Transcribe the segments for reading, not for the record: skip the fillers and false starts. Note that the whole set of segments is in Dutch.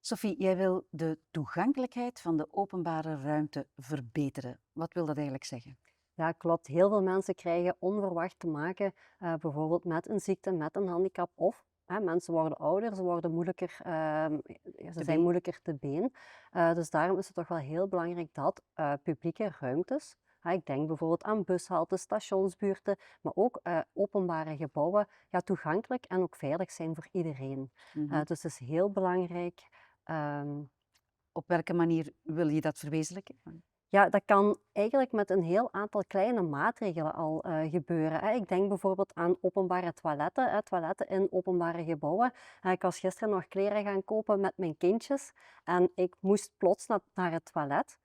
Sophie, jij wil de toegankelijkheid van de openbare ruimte verbeteren. Wat wil dat eigenlijk zeggen? Ja, klopt. Heel veel mensen krijgen onverwacht te maken, bijvoorbeeld met een ziekte, met een handicap of mensen worden ouder, ze worden moeilijker, ja, ze De zijn been? moeilijker te been. Dus daarom is het toch wel heel belangrijk dat publieke ruimtes, ik denk bijvoorbeeld aan bushaltes, stationsbuurten, maar ook openbare gebouwen, ja, toegankelijk en ook veilig zijn voor iedereen. Mhm. Dus het is heel belangrijk. ehm, Op welke manier wil je dat verwezenlijken? Ja, dat kan eigenlijk met een heel aantal kleine maatregelen al gebeuren, hè. Ik denk bijvoorbeeld aan openbare toiletten, toiletten in openbare gebouwen. Ik was gisteren nog kleren gaan kopen met mijn kindjes en ik moest plots naar het toilet.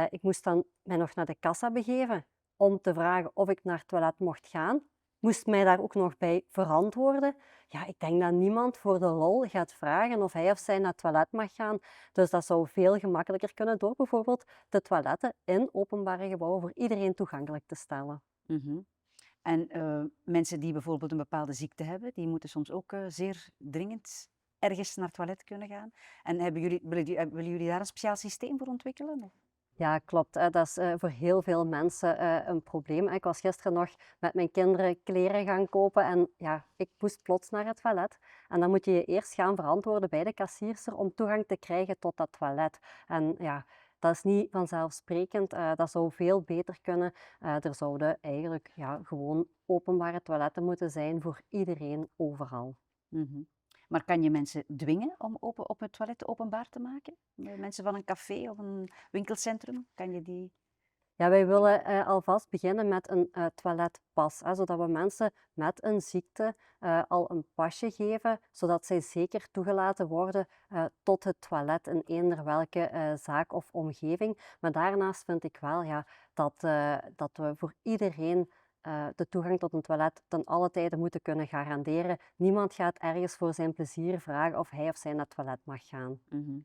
Ik moest dan mij nog naar de kassa begeven om te vragen of ik naar het toilet mocht gaan. Moest mij daar ook nog bij verantwoorden. Ja, ik denk dat niemand voor de lol gaat vragen of hij of zij naar het toilet mag gaan. Dus dat zou veel gemakkelijker kunnen door bijvoorbeeld de toiletten in openbare gebouwen voor iedereen toegankelijk te stellen. Mhm. En mensen die bijvoorbeeld een bepaalde ziekte hebben, die moeten soms ook zeer dringend ergens naar het toilet kunnen gaan. En willen jullie daar een speciaal systeem voor ontwikkelen? Of? Ja, klopt. Dat is voor heel veel mensen een probleem. Ik was gisteren nog met mijn kinderen kleren gaan kopen en ja, ik moest plots naar het toilet. En dan moet je je eerst gaan verantwoorden bij de kassierster om toegang te krijgen tot dat toilet. En ja, dat is niet vanzelfsprekend. Dat zou veel beter kunnen. Er zouden eigenlijk ja, gewoon openbare toiletten moeten zijn voor iedereen overal. Mhm. Maar kan je mensen dwingen om op het toilet openbaar te maken? Mensen van een café of een winkelcentrum, kan je die? Ja, wij willen alvast beginnen met een toiletpas, zodat we mensen met een ziekte al een pasje geven, zodat zij zeker toegelaten worden tot het toilet in eender welke zaak of omgeving. Maar daarnaast vind ik wel ja, dat we voor iedereen de toegang tot een toilet ten alle tijde moeten kunnen garanderen. Niemand gaat ergens voor zijn plezier vragen of hij of zij naar het toilet mag gaan. Mhm.